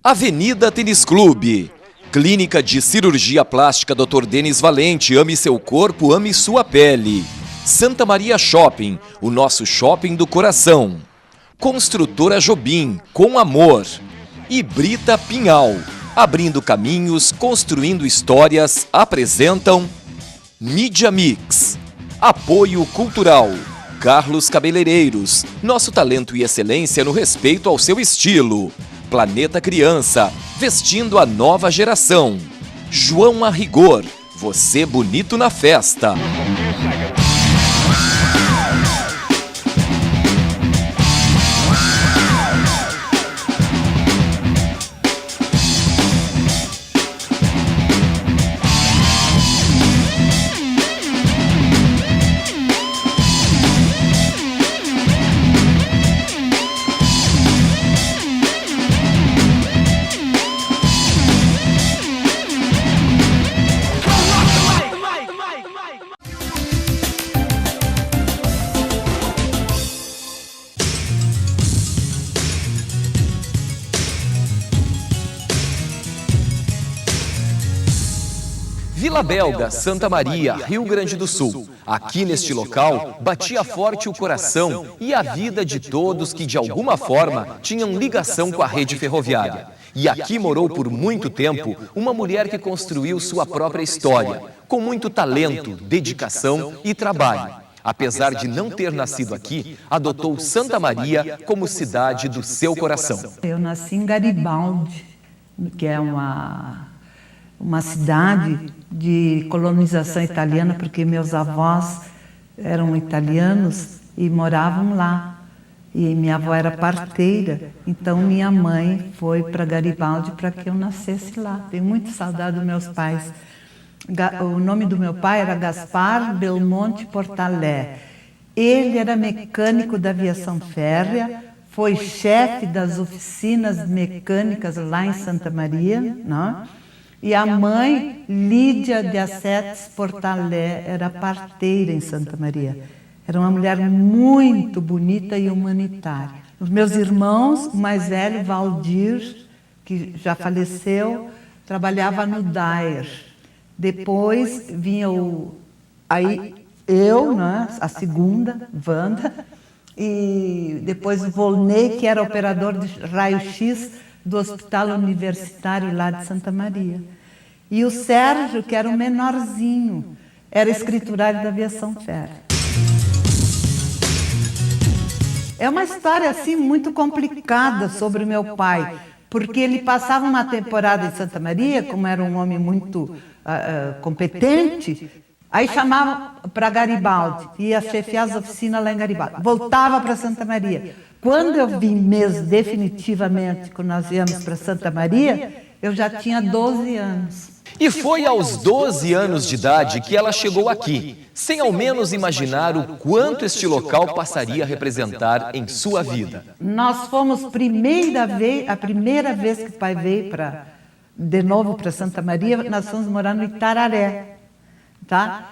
Avenida Tênis Clube. Clínica de Cirurgia Plástica Dr. Denis Valente. Ame seu corpo, ame sua pele. Santa Maria Shopping, o nosso shopping do coração. Construtora Jobim, com amor. E Brita Pinhal, abrindo caminhos, construindo histórias, apresentam Mídia Mix. Apoio Cultural. Carlos Cabeleireiros, nosso talento e excelência no respeito ao seu estilo. Planeta Criança, vestindo a nova geração. João Arrigor, você bonito na festa. Vila Belga, Santa Maria, Rio Grande do Sul. Aqui neste local, batia forte o coração e a vida de todos que de alguma forma tinham ligação com a rede ferroviária. E aqui morou por muito tempo uma mulher que construiu sua própria história, com muito talento, dedicação e trabalho. Apesar de não ter nascido aqui, adotou Santa Maria como cidade do seu coração. Eu nasci em Garibaldi, que é uma cidade de colonização italiana, porque meus avós eram italianos e moravam lá. E minha avó era parteira, então minha mãe foi para Garibaldi para que eu nascesse lá. Tenho muita saudade dos meus pais. O nome do meu pai era Gaspar Belmonte Portalé. Ele era mecânico da aviação férrea, foi chefe das oficinas mecânicas lá em Santa Maria, não? E a mãe, Lídia de Assetes Portalé, era parteira em Santa Maria. Era uma mulher muito bonita e humanitária. Os meus irmãos, o mais velho, Valdir, que já faleceu, trabalhava no Daer. Depois vinha eu, né, a segunda, Wanda, e depois o Volney, que era operador de raio-x do Hospital Universitário lá de Santa Maria. E o Sérgio, que era o menorzinho, era escriturário da aviação férrea. É uma história assim muito complicada sobre o meu pai, porque ele passava uma temporada em Santa Maria, como era um homem muito competente, aí chamava para Garibaldi, ia chefiar as oficinas lá em Garibaldi, voltava para Santa Maria. Quando eu vim mesmo, definitivamente, quando nós viemos para Santa Maria, eu já tinha 12 anos. E foi aos 12 anos de idade que ela chegou aqui, sem ao menos imaginar o quanto este local passaria a representar em sua vida. Nós fomos a primeira vez que o pai veio de novo para Santa Maria, nós fomos morar no Itararé, tá?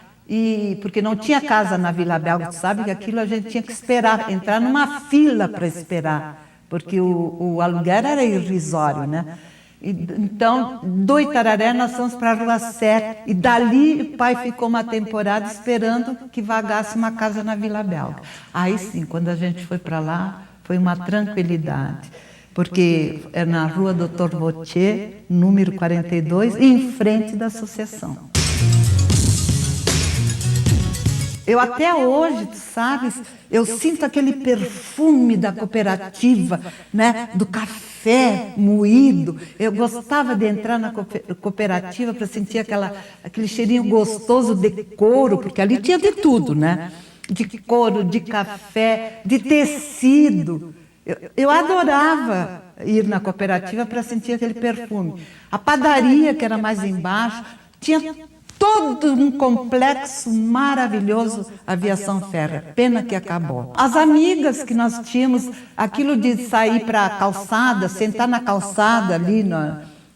Porque não tinha casa na Vila Belga, sabe que aquilo a gente tinha que esperar, entrar numa fila para esperar, porque o aluguel era irrisório, né? Então, do Itararé nós fomos para a Rua 7, e dali o pai ficou uma temporada esperando que vagasse uma casa na Vila Belga. Aí sim, quando a gente foi para lá, foi uma tranquilidade, porque é na Rua Dr. Vautier, número 42, em frente da associação. Eu até hoje, tu sabes, eu sinto aquele perfume da cooperativa, né, do café moído. Eu gostava de entrar na cooperativa para sentir aquele cheirinho gostoso de couro, porque ali tinha de tudo, né? De couro, de café, de tecido. Eu adorava ir na cooperativa para sentir aquele perfume. A padaria, que era mais embaixo, tinha todo um complexo maravilhoso, aviação férrea. Pena que acabou. As amigas que nós tínhamos, aquilo de sair para a calçada, sentar na calçada ali,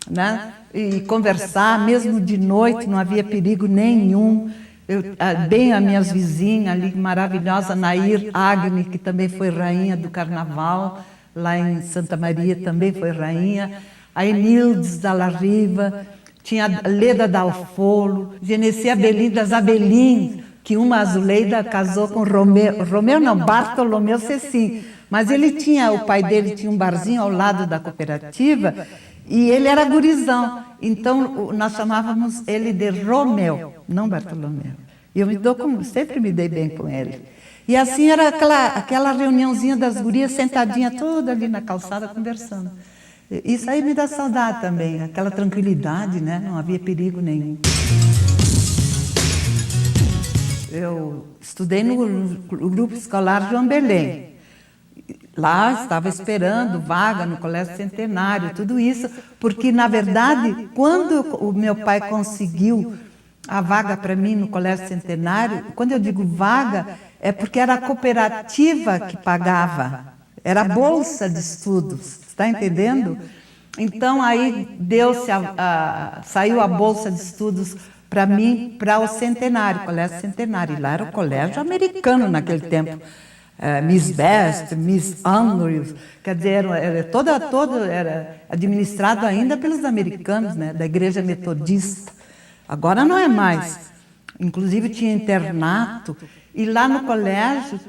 né, e conversar, mesmo de noite, não havia perigo nenhum. Bem as minhas vizinhas ali, maravilhosa, Nair Agni, que também foi rainha do carnaval, lá em Santa Maria também foi rainha. a Enildes Dalla Riva, tinha a Leda Dalfolo, Genesi Abelin das Abelins, que uma Azuleida casou com Bartolomeu Cecim. Mas ele tinha, o pai dele tinha um barzinho ao lado da cooperativa e ele era gurizão. Então nós chamávamos ele de Romeu, não Bartolomeu. E eu sempre me dei bem com ele. E assim era aquela reuniãozinha das gurias sentadinha toda ali na calçada conversando. Isso aí me dá saudade também, aquela tranquilidade, né? Não havia perigo nenhum. Eu estudei no grupo escolar João Belém. Lá estava esperando vaga no Colégio Centenário, tudo isso, porque, na verdade, quando o meu pai conseguiu a vaga para mim no Colégio Centenário, quando eu digo vaga, é porque era a cooperativa que pagava, era a bolsa de estudos, está entendendo? Então, aí saiu a bolsa de estudos para mim, para o Centenário, Colégio Centenário, e lá era o colégio americano naquele tempo. Miss Best, Miss Andrews, quer dizer, era administrado ainda pelos americanos, né, da Igreja Metodista. Agora não é mais. Inclusive tinha internato, e lá no colégio,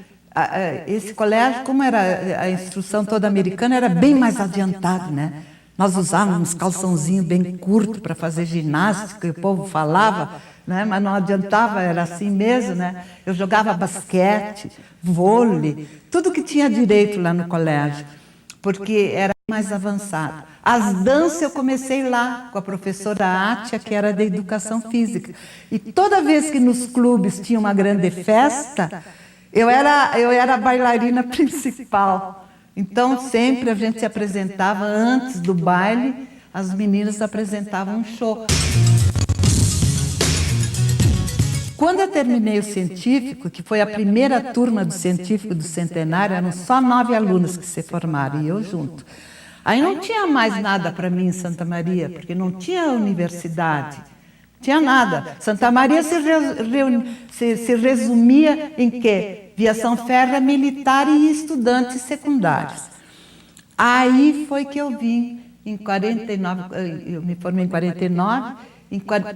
esse colégio, como era a instrução toda americana, era bem mais adiantado, né? Nós usávamos calçãozinho bem curto para fazer ginástica, e o povo falava, né? Mas não adiantava, era assim mesmo, né? Eu jogava basquete, vôlei, tudo que tinha direito lá no colégio, porque era mais avançado. As danças eu comecei lá com a professora Átia, que era de educação física. E toda vez que nos clubes tinha uma grande festa, eu era a bailarina principal. Então, sempre a gente se apresentava antes do baile, as meninas apresentavam um show. Quando eu terminei o científico, que foi a primeira turma do científico do Centenário, eram só 9 alunos que se formaram, e eu junto. Aí não tinha mais nada para mim em Santa Maria, porque não tinha universidade, não tinha nada. Santa Maria se resumia em quê? Viação férrea militar e estudantes secundários. Aí foi que eu vim em 49, eu me formei em 49,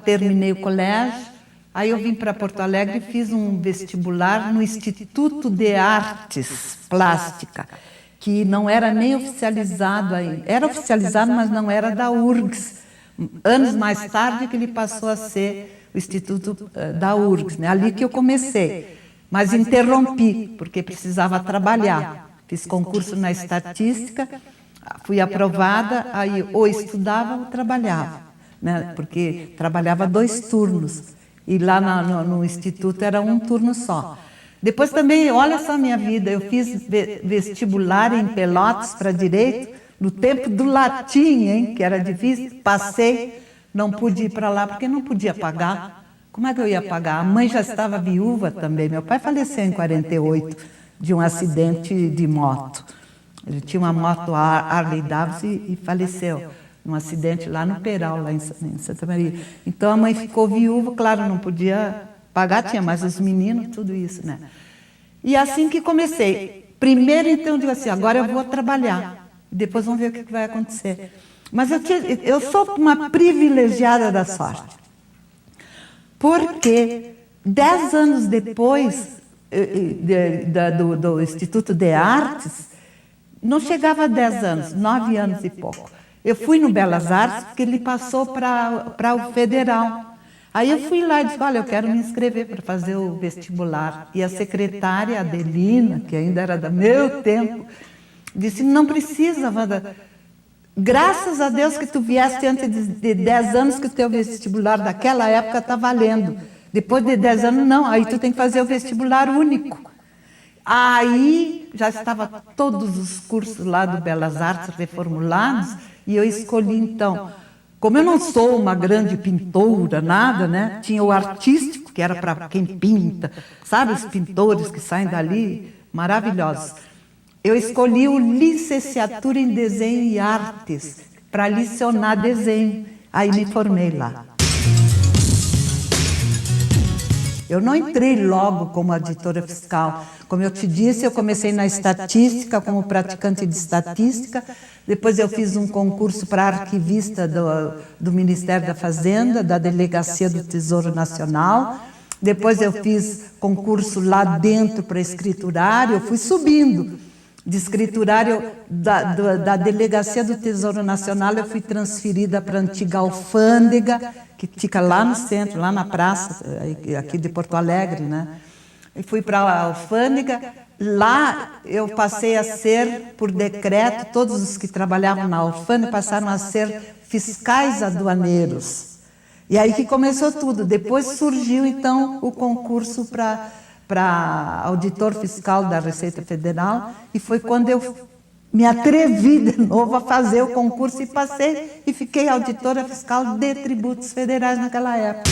terminei o colégio. Aí eu vim para Porto Alegre e fiz um vestibular no Instituto de Artes Plástica, que não era nem oficializado ainda. Era oficializado, mas não era da URGS. Anos mais tarde que ele passou a ser o Instituto da URGS, né? Ali que eu comecei. Mas interrompi, porque precisava trabalhar. Fiz concurso na estatística, fui aprovada, aí ou estudava ou trabalhava, né? Porque trabalhava 2 turnos. E lá no Instituto era um turno só. Depois também, olha só a minha vida, eu fiz vestibular em Pelotas para Direito, no tempo do latim, hein, que era difícil, passei, não pude ir para lá porque não podia pagar. Como é que eu ia pagar? A mãe já estava viúva também, meu pai faleceu em 48, de um acidente de moto. Ele tinha uma moto Harley Davidson e faleceu. Um acidente lá no Peral, lá em Santa Maria. Então a mãe ficou viúva, claro, não podia pagar, tinha mais os meninos, tudo isso, né? E assim que comecei. Primeiro, então, eu digo assim, agora eu vou trabalhar. Depois vamos ver o que vai acontecer. Mas eu sou uma privilegiada da sorte. Porque 10 anos depois do Instituto de Artes, não chegava a 10 anos, 9 anos e pouco. Eu fui no Belas Artes porque ele passou para o Federal. Aí eu fui lá e disse, olha, eu quero me inscrever para fazer o vestibular. E a secretária Adelina, que ainda era do meu tempo, disse, não precisa, Wanda. Graças a Deus que tu vieste antes de 10 anos que o teu vestibular daquela época está valendo. Depois de 10 anos, não, aí tu tem que fazer o vestibular único. Aí já estavam todos os cursos lá do Belas Artes reformulados, e eu escolhi, então, como eu não sou uma grande pintora, nada, né? Tinha o artístico, que era para quem pinta, sabe os pintores que saem dali, maravilhosos. Eu escolhi o licenciatura em desenho e artes, para licionar desenho. Aí me formei lá. Eu não entrei logo como auditora fiscal. Como eu te disse, eu comecei na estatística, como praticante de estatística. Depois eu fiz um concurso para arquivista do Ministério da Fazenda, da Delegacia do Tesouro Nacional. Depois eu fiz concurso lá dentro para escriturário. Eu fui subindo. De escriturário da Delegacia do Tesouro Nacional, eu fui transferida para a antiga alfândega, que fica lá no centro, lá na praça, aqui de Porto Alegre, né? E fui para a alfândega. Lá eu passei a ser, por decreto, todos os que trabalhavam na alfândega passaram a ser fiscais aduaneiros. E aí que começou tudo. Depois surgiu, então, o concurso para auditor fiscal da Receita Federal, e foi quando eu me atrevi de novo a fazer o concurso e passei e fiquei auditora fiscal de tributos federais naquela época.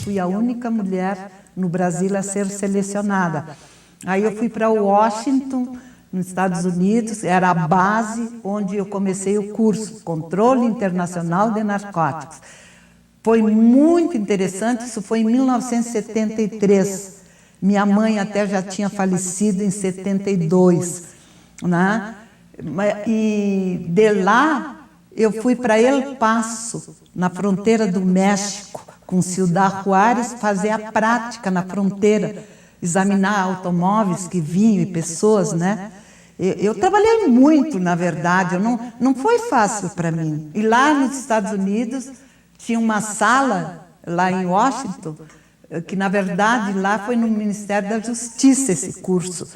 Fui a única mulher no Brasil a ser selecionada. Aí eu fui para Washington, nos Estados Unidos, era a base onde eu comecei o curso, Controle Internacional de Narcóticos. Foi muito interessante, isso foi em 1973. Minha mãe até já tinha falecido em 72. Né? E de lá, eu fui para El Paso, na fronteira do México, com Ciudad Juárez, fazer a prática na fronteira, examinar automóveis que vinham e pessoas, né? Eu trabalhei muito, na verdade, não foi fácil para mim. E lá nos Estados Unidos, tinha uma sala, lá em Washington, que na verdade lá foi no Ministério da Justiça esse curso.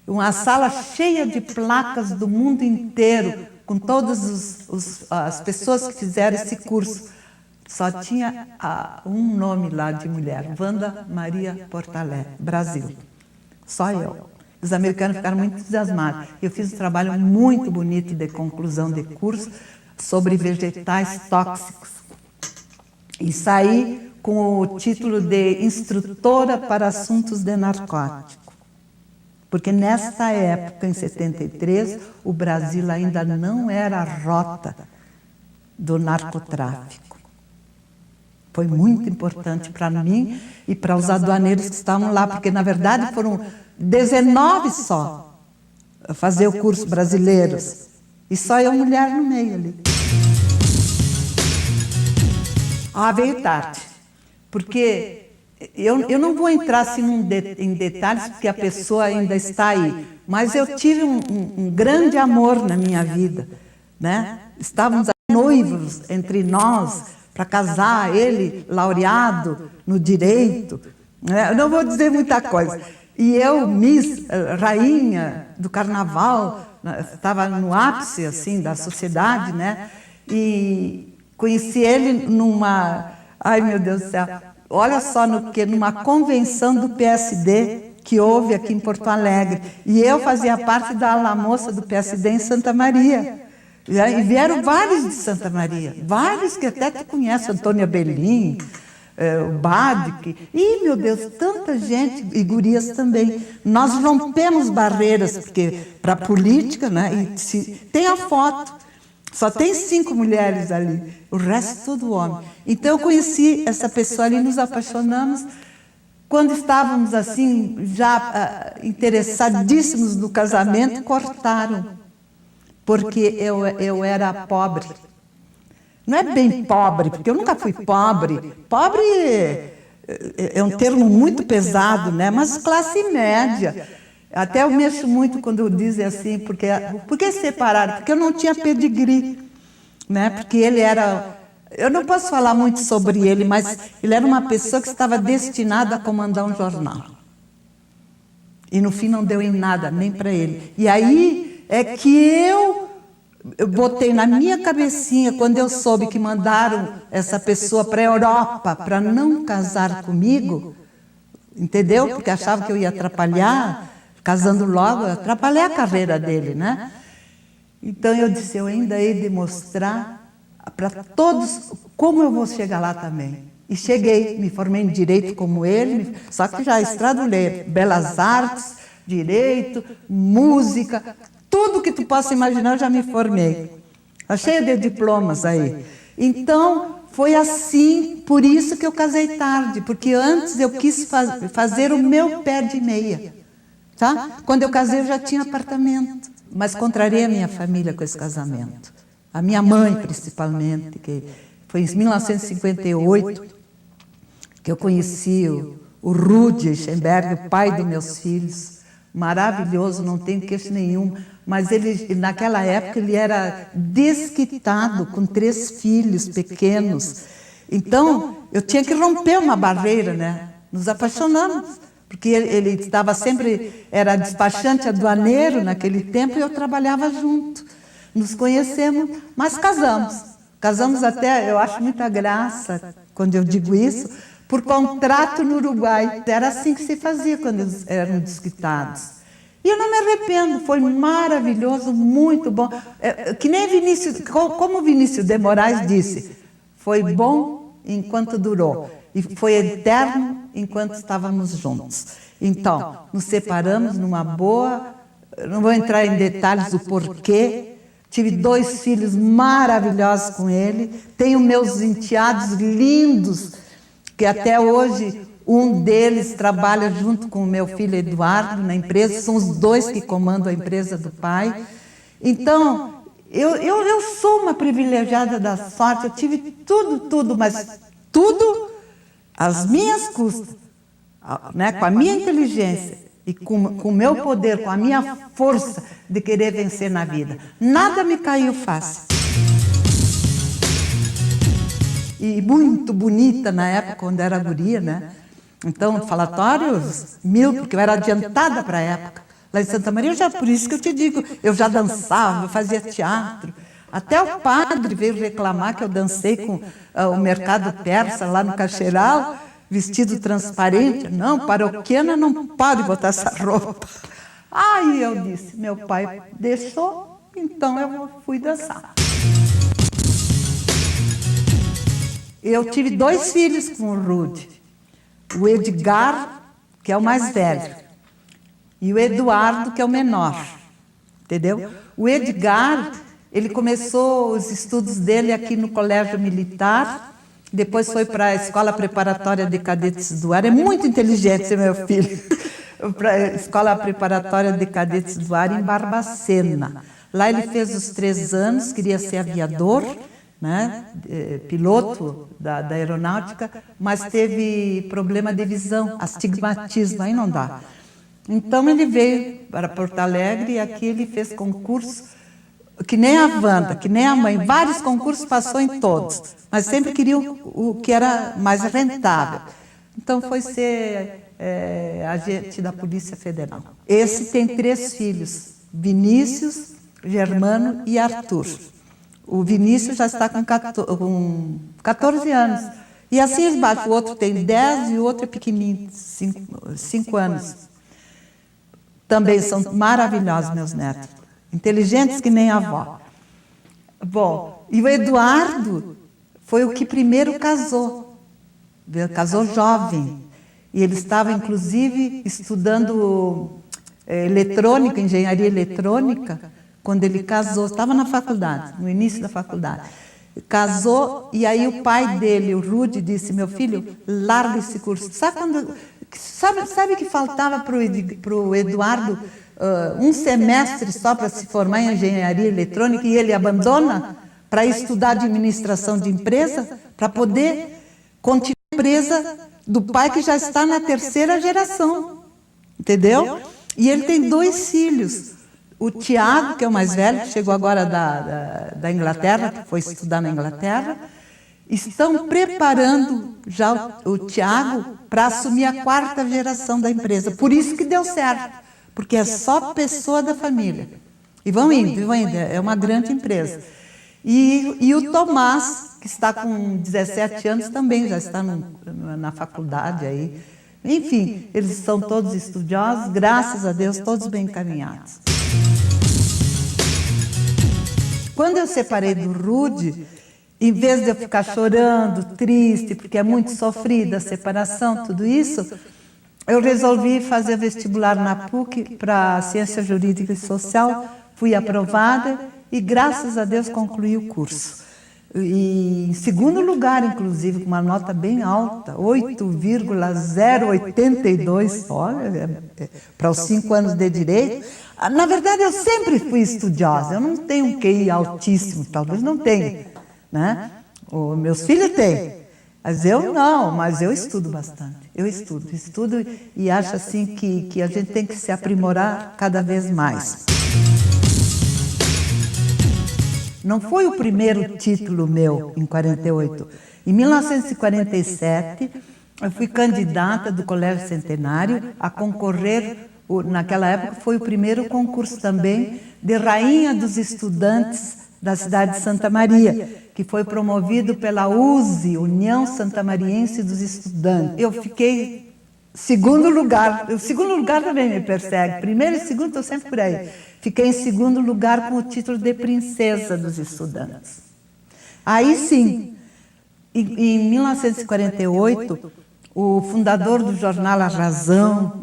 Uma sala cheia de placas do mundo inteiro, com todas as pessoas que fizeram esse curso. Só tinha um nome lá de mulher, Wanda Maria Portalé, Brasil. Só eu. Os americanos ficaram muito entusiasmados. Eu fiz um trabalho muito bonito de conclusão de curso sobre vegetais tóxicos. E saí com o título de instrutora para assuntos de narcótico. Porque nessa época, em 73, o Brasil ainda não era a rota do narcotráfico. Foi muito importante para mim e para os aduaneiros que estavam lá, porque, na verdade, foram 19 só a fazer o curso brasileiros. E só eu, mulher, no meio ali. Veio tarde, porque eu não vou entrar assim em detalhes, porque a pessoa ainda está aí, mas eu tive um grande amor na minha vida, né? Estávamos noivos entre nós para casar, ele laureado no direito, né? Eu não vou dizer muita coisa. E eu, Miss Rainha do Carnaval, estava no ápice assim, da sociedade, né? E conheci ele numa... Ai, meu Deus do céu! Olha só numa convenção do PSD que houve aqui em Porto Alegre. E eu fazia parte da ala moça do PSD em Santa Maria. E vieram vários de Santa Maria. Vários que até te conhecem. Antônia Bellim, o Badic. Ih, meu Deus, tanta gente. E gurias também. Nós rompemos barreiras, porque para a política, né? Tem a foto. Só tem 5 mulheres ali, o resto todo homem. Então eu conheci essa pessoa ali, nos apaixonamos. Quando estávamos assim, já interessadíssimos no casamento, cortaram. Porque eu era pobre. Não é bem pobre, porque eu nunca fui pobre. Pobre é um termo muito pesado, né? Mas classe média. Até eu mexo muito quando dizem assim, por que separaram? Porque eu não tinha pedigree, né? Porque ele era... Eu não posso falar muito sobre ele, mas ele era uma pessoa que estava destinada a comandar um jornal. E no fim não deu em nada, nem para ele. E aí é que eu botei na minha cabecinha, quando eu soube que mandaram essa pessoa para a Europa para não casar comigo, entendeu? Porque achava que eu ia atrapalhar... Casando logo, atrapalhei a carreira dele, né? Então eu disse, eu ainda hei de mostrar para todos como eu vou chegar lá também. E cheguei, me formei em Direito como ele, só que já extradulei Belas Artes, Direito, Música, tudo que tu possa imaginar eu já me formei. Está cheia de diplomas aí. Então, foi assim, por isso que eu casei tarde, porque antes eu quis fazer o meu pé de meia. Tá? Quando eu casei, eu já tinha apartamento, mas contrariei a minha família com esse casamento. A minha mãe, principalmente, que foi em 1958 que eu conheci o Rudi Eichenberg, o pai dos meus filhos. Maravilhoso, não tem queixo nenhum. Mas ele, naquela época, ele era desquitado, com 3 filhos pequenos. Então, eu tinha que romper uma barreira, né? Nos apaixonamos, porque ele estava sempre, era despachante aduaneiro naquele tempo, e eu trabalhava junto. Nos conhecemos, mas casamos. Casamos até, eu acho muita graça quando eu digo isso, por contrato no Uruguai. Era assim que se fazia quando eles eram desquitados. E eu não me arrependo, foi maravilhoso, muito bom. Que nem Vinícius, como Vinícius de Moraes disse, foi bom enquanto durou. E foi eterno enquanto estávamos juntos. Então, nos separamos numa boa, não vou entrar em detalhes do porquê. Tive 2 filhos maravilhosos com ele. Tenho meus enteados lindos, que até hoje um deles trabalha junto com o meu filho Eduardo na empresa. São os 2 que comandam a empresa do pai. Então, eu sou uma privilegiada da sorte. Eu tive tudo, mas tudo às minhas custas, né? Com a minha inteligência e com o meu poder, com a minha força de querer vencer na vida. Nada me caiu fácil. E muito bonita na época, quando era guria, né? Então, falatórios 1000, porque eu era adiantada para a época. Lá em Santa Maria, por isso que eu te digo, eu já dançava, eu fazia teatro. Até o padre veio reclamar que eu dancei com o mercado persa lá no Caxeiral, vestido transparente. Não, paroquiana não pode botar essa roupa. Aí eu disse, meu pai deixou, então eu fui dançar. Eu tive 2 filhos com o Rudi. O Edgar, que é o mais velho, e o Eduardo, que é o menor. Entendeu? O Edgar, ele começou os estudos dele aqui no Colégio Militar, depois foi para a Escola Preparatória de Cadetes do Ar. É muito inteligente esse meu filho. Para a Escola Preparatória de Cadetes do Ar, em Barbacena. Lá ele fez os 3 anos, queria ser aviador, né? Piloto da aeronáutica, mas teve problema de visão, astigmatismo, aí não dá. Então ele veio para Porto Alegre e aqui ele fez concurso, que nem a Wanda, que nem a mãe, vários concursos, passou em todos, mas sempre queria o que era mais rentável. Então foi ser agente da Polícia Federal. Esse tem 3 filhos, Vinícius, Germano e Arthur. O Vinícius já está com 14 anos. E assim eles batem. O outro tem 10 e o outro é pequenininho, 5 anos. Também são maravilhosos, meus netos. Inteligentes que nem a avó. Bom, e o Eduardo foi o que primeiro casou. Casou jovem. E ele estava, inclusive, estudando eletrônica, engenharia eletrônica, quando ele casou, estava na faculdade, no início da faculdade. Casou, e aí o pai dele, o Rudi, disse, meu filho, larga esse curso. Sabe que faltava para o Eduardo um semestre só para se formar em engenharia eletrônica, e ele abandona para estudar administração de empresa, para poder continuar a empresa do pai que já está na 3ª geração. Entendeu? E ele tem 2 filhos. O Tiago, que é o mais velho, que chegou agora da Inglaterra, que foi estudar na Inglaterra, estão preparando já o Tiago para assumir a 4ª geração da empresa. Por isso que deu certo, porque é só pessoa da família. E vão indo, é uma grande empresa. E o Tomás, que está com 17 anos, também já está na faculdade aí. Enfim, eles são todos estudiosos, graças a Deus, todos bem encaminhados. Quando eu separei do Rudi, em vez de eu ficar chorando, triste, porque é muito sofrida a separação, tudo isso, eu resolvi fazer vestibular na PUC para Ciência Jurídica e Social, fui aprovada e, graças a Deus, concluí o curso. E em segundo lugar, inclusive, com uma nota bem alta, 8,082, olha, para os 5 anos de direito. Na verdade, eu sempre fui estudiosa, eu não tenho um QI altíssimo, talvez não tenha, né? Os meus filhos têm, mas eu não, mas eu estudo bastante. Eu estudo e acho assim que a gente tem que se aprimorar cada vez mais. Não foi o primeiro título meu em 48. Em 1947, eu fui candidata do Colégio Centenário a concorrer, naquela época foi o primeiro concurso também, de Rainha dos Estudantes da cidade de Santa Maria, que foi promovido pela USE, União Santamariense dos Estudantes. Eu fiquei segundo lugar, o segundo lugar também me persegue, primeiro e segundo estou sempre por aí. Fiquei em segundo lugar com o título de princesa dos estudantes. Aí sim, em 1948, o fundador do jornal A Razão,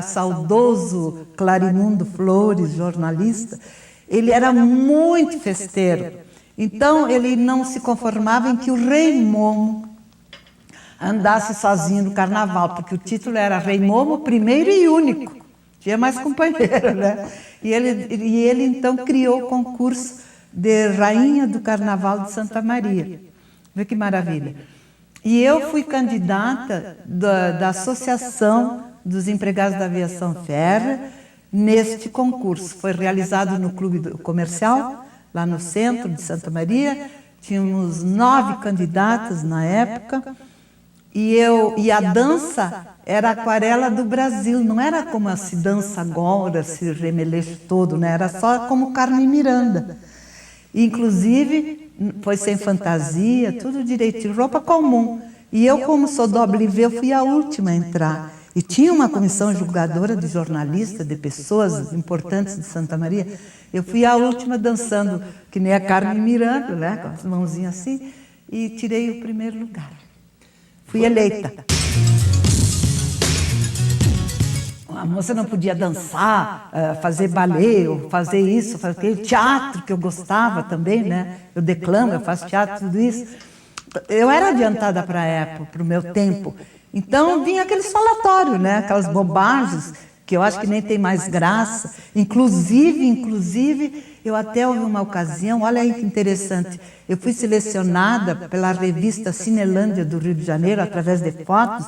saudoso Clarimundo Flores, jornalista, ele era muito festeiro. Então, ele não se conformava em que o Rei Momo andasse sozinho no carnaval, porque o título era Rei Momo, primeiro e único. Tinha mais companheiro, né? E ele então criou o concurso de Rainha do Carnaval de Santa Maria. Vê que maravilha. E eu fui candidata da Associação dos Empregados da Aviação Férrea neste concurso. Foi realizado no Clube Comercial, lá no centro de Santa Maria. Tínhamos 9 candidatas na época. E a dança era a aquarela do Brasil, não era como se dança agora, se remeleixo todo, né? Era só como Carmen Miranda. Inclusive, foi sem fantasia, tudo direitinho, roupa comum. E eu, como sou do W, eu fui a última a entrar. E tinha uma comissão julgadora de jornalistas, de pessoas importantes de Santa Maria. Eu fui a última dançando, que nem a Carmen Miranda, né? Com as mãozinhas assim, e tirei o primeiro lugar. Fui eleita. A moça não podia dançar, fazer balé, ou fazer isso, fazer aquele teatro que eu gostava também, né? Eu declamo, eu faço teatro, tudo isso. Eu era adiantada para a época, para o meu tempo. Então vinha aquele falatório, né? Aquelas bobagens que eu acho que nem tem mais graça. Inclusive, eu até houve uma ocasião, olha aí que interessante, eu fui selecionada pela revista Cinelândia do Rio de Janeiro, através de fotos,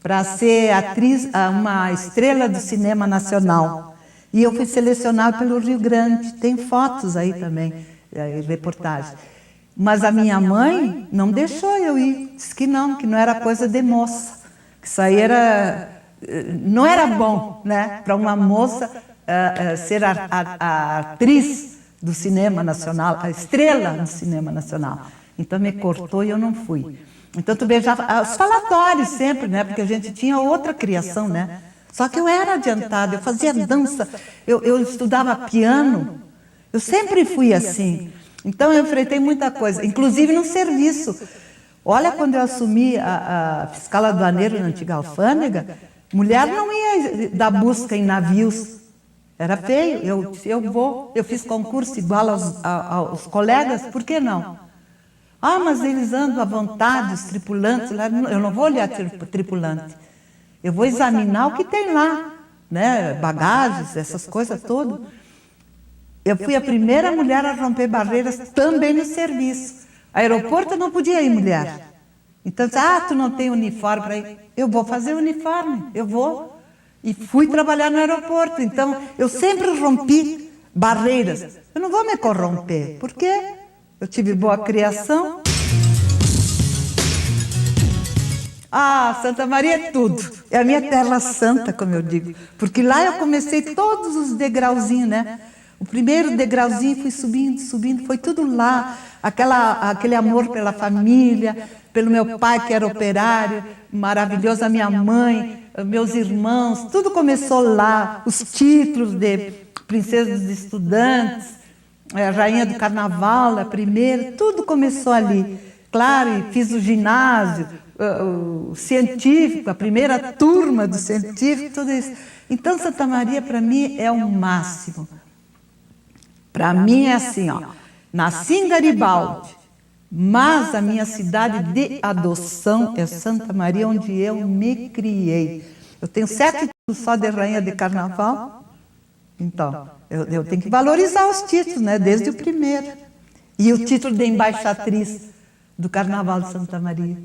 para ser atriz, uma estrela do cinema nacional. E eu fui selecionada pelo Rio Grande, tem fotos aí também, reportagens. Mas a minha mãe não deixou eu ir, disse que não era coisa de moça, que isso aí não era bom, né, para uma moça ser a atriz do cinema nacional, a estrela do cinema nacional. Então me cortou e eu não fui. Então tu beijava os falatórios sempre, né, porque a gente tinha outra criação, né. Só que eu era adiantada, eu fazia dança, eu estudava piano, eu sempre fui assim. Então eu enfrentei muita coisa, inclusive no serviço. Olha, quando eu assumi a fiscal aduaneira na antiga alfândega, mulher não ia dar busca em navios. Era feio. Eu fiz concurso igual aos colegas, por que não? Ah, mas eles andam à vontade, os tripulantes. Eu não vou olhar tripulante. Eu vou examinar o que tem lá, né? Bagagens, essas coisas todas. Eu fui a primeira mulher a romper barreiras também no serviço. Aeroporto não podia ir mulher. Então, tu não tem uniforme para ir. Eu vou fazer uniforme, eu vou. E fui trabalhar no aeroporto. Então, eu sempre rompi barreiras. Eu não vou me corromper, porque eu tive boa criação. Santa Maria é tudo. É a minha terra santa, como eu digo. Porque lá eu comecei todos os degrauzinhos, né? O primeiro degrauzinho fui subindo, foi tudo lá. Aquele amor pela família, pelo meu pai que era operário, maravilhoso, a minha mãe, meus irmãos, tudo começou lá. Os títulos de princesa dos estudantes, a rainha do carnaval, a primeira, tudo começou ali. Claro, e fiz o ginásio, o científico, a primeira turma do científico, tudo isso. Então, Santa Maria, para mim, é o máximo. Para mim é assim, nasci em Garibaldi, mas a minha cidade de adoção é Santa Maria, onde eu me criei. Eu tenho 7 títulos só de rainha de carnaval, então eu tenho que valorizar os títulos, né, desde o primeiro. E o título de embaixatriz do Carnaval de Santa Maria,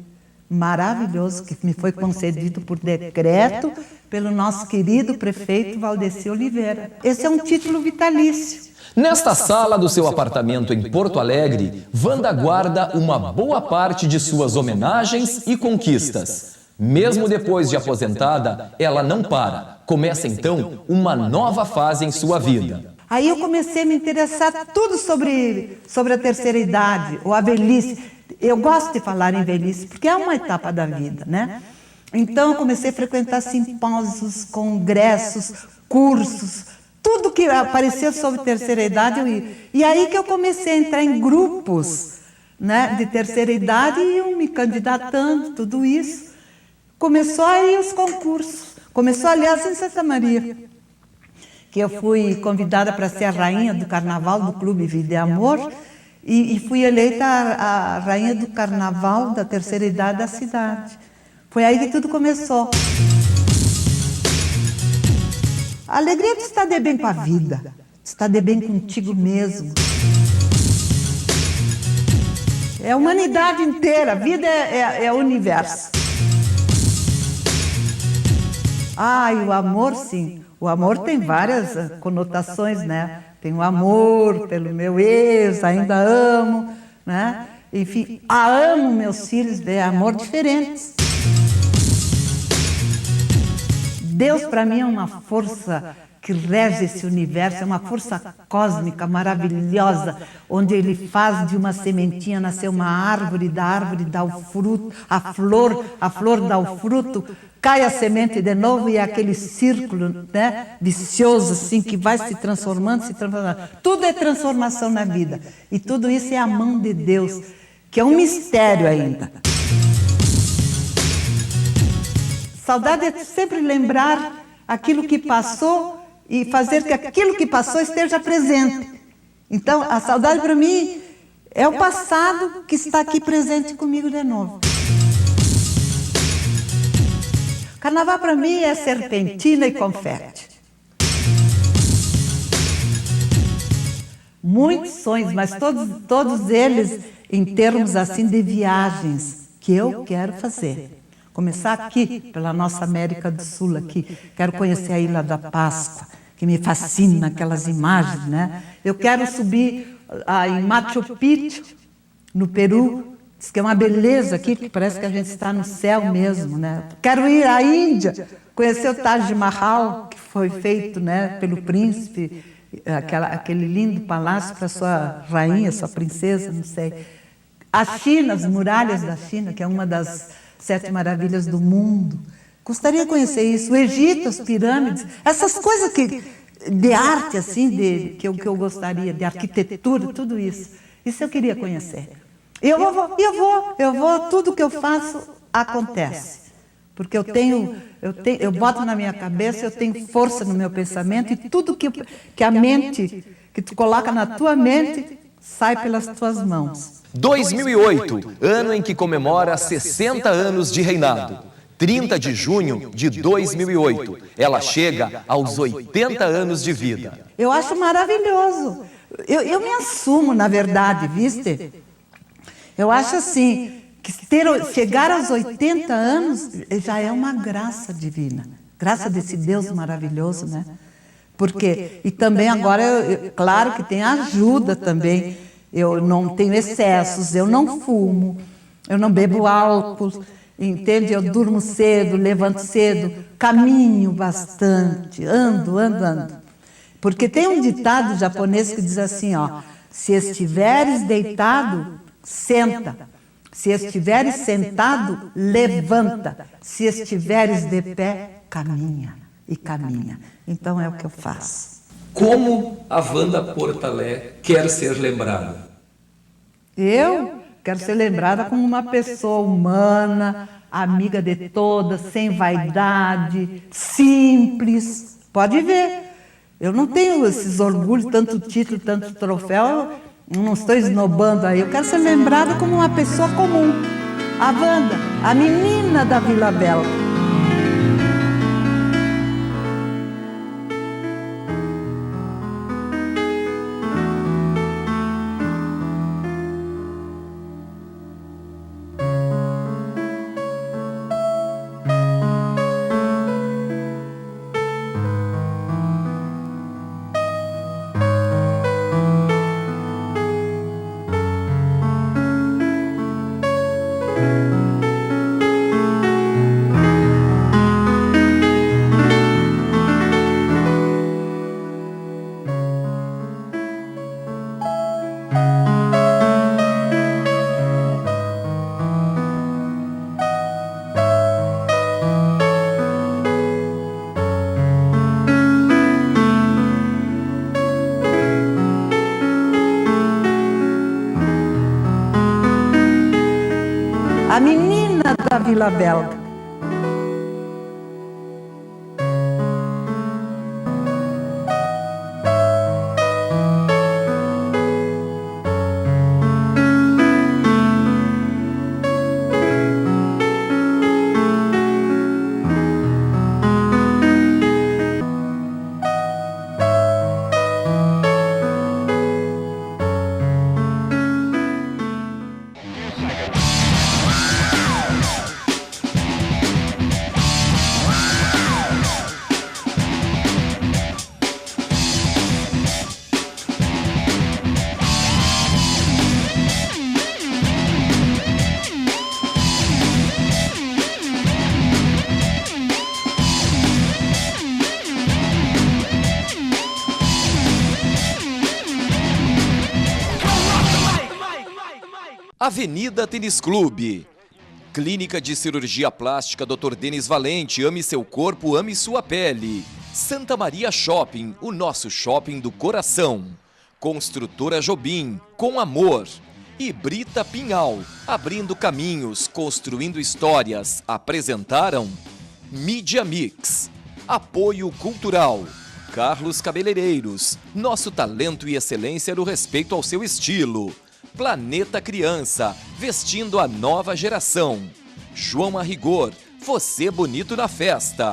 maravilhoso, que me foi concedido por decreto pelo nosso querido prefeito Valdeci Oliveira. Esse é um título vitalício. Nesta sala do seu apartamento em Porto Alegre, Wanda guarda uma boa parte de suas homenagens e conquistas. Mesmo depois de aposentada, ela não para. Começa então uma nova fase em sua vida. Aí eu comecei a me interessar tudo sobre a terceira idade, ou a velhice. Eu gosto de falar em velhice, porque é uma etapa da vida, né? Então eu comecei a frequentar simpósios, congressos, cursos, tudo que aparecia sobre terceira idade eu ia. E aí que eu comecei a entrar em grupos, né, de terceira idade e eu me candidatando, tudo isso. Começou aí os concursos. Começou, aliás, em Santa Maria, que eu fui convidada para ser a rainha do carnaval do Clube Vida e Amor e fui eleita a rainha do carnaval da terceira idade da cidade. Foi aí que tudo começou. A alegria de estar de bem com a vida, de estar de bem contigo mesmo. É a humanidade inteira, a vida é o universo. Ah, e o amor, sim. O amor tem várias conotações, né? Tem o amor pelo meu ex, ainda amo, né? Enfim, amo meus filhos, é amor diferentes. Deus, para mim, é uma força que rege esse universo, é uma força cósmica maravilhosa, onde Ele faz de uma sementinha nascer uma árvore dá o fruto, a flor dá o fruto, cai a semente de novo e é aquele círculo, né, vicioso, assim, que vai se transformando, se transformando. Tudo é transformação na vida. E tudo isso é a mão de Deus, que é um mistério ainda. Saudade é sempre lembrar aquilo que passou e fazer que aquilo que passou esteja presente. Então, a saudade para mim é o passado que está aqui presente comigo de novo. Carnaval para mim é serpentina e confete. Muitos sonhos, mas todos eles em termos assim de viagens que eu quero fazer. Começar aqui, pela nossa América do Sul aqui. Quero conhecer a Ilha da Páscoa, que me fascina, aquelas imagens, né? Eu quero subir em Machu Picchu, no Peru. Diz que é uma beleza aqui, que parece que a gente está no céu mesmo, né? Quero ir à Índia, conhecer o Taj Mahal, que foi feito, né, pelo príncipe, aquele lindo palácio para sua rainha, sua princesa, não sei. A China, as muralhas da China, que é uma das 7 maravilhas do mundo. Gostaria de conhecer isso. O Egito, as pirâmides, essas coisas de arte, assim, que eu gostaria, de arquitetura, tudo isso. Isso eu queria conhecer. Eu vou, tudo que eu faço acontece. Porque eu boto na minha cabeça, eu tenho força no meu pensamento e tudo que a mente, que tu coloca na tua mente, sai pelas tuas mãos. 2008, ano em que comemora 60 anos de reinado. 30 de junho de 2008, ela chega aos 80 anos de vida. Eu acho maravilhoso. Eu me assumo, na verdade, viste? Eu acho assim, que chegar aos 80 anos já é uma graça divina. Graça desse Deus maravilhoso, né? Porque, e também agora, claro que tem ajuda também. Eu não tenho excessos, eu não fumo, eu não bebo álcool, entende? Eu durmo cedo, levanto cedo, caminho bastante, ando. Porque tem um ditado japonês que diz assim, ó, se estiveres deitado, senta. Se estiveres sentado, levanta. Se estiveres de pé, caminha e caminha. Então é o que eu faço. Como a Wanda Portalé quer ser lembrada? Eu quero ser lembrada como uma pessoa humana, amiga de todas, sem vaidade, simples. Pode ver. Eu não tenho esses orgulhos, tanto título, tanto troféu. Não estou esnobando aí, eu quero ser lembrada como uma pessoa comum. A Wanda, a menina da Vila Belga. A menina da Vila Belga. Avenida Tênis Clube. Clínica de Cirurgia Plástica Dr. Denis Valente, ame seu corpo, ame sua pele. Santa Maria Shopping, o nosso shopping do coração. Construtora Jobim, com amor. E Brita Pinhal, abrindo caminhos, construindo histórias, apresentaram Mídia Mix. Apoio Cultural. Carlos Cabeleireiros, nosso talento e excelência no respeito ao seu estilo. Planeta Criança, vestindo a nova geração. João Arrigor, você bonito na festa.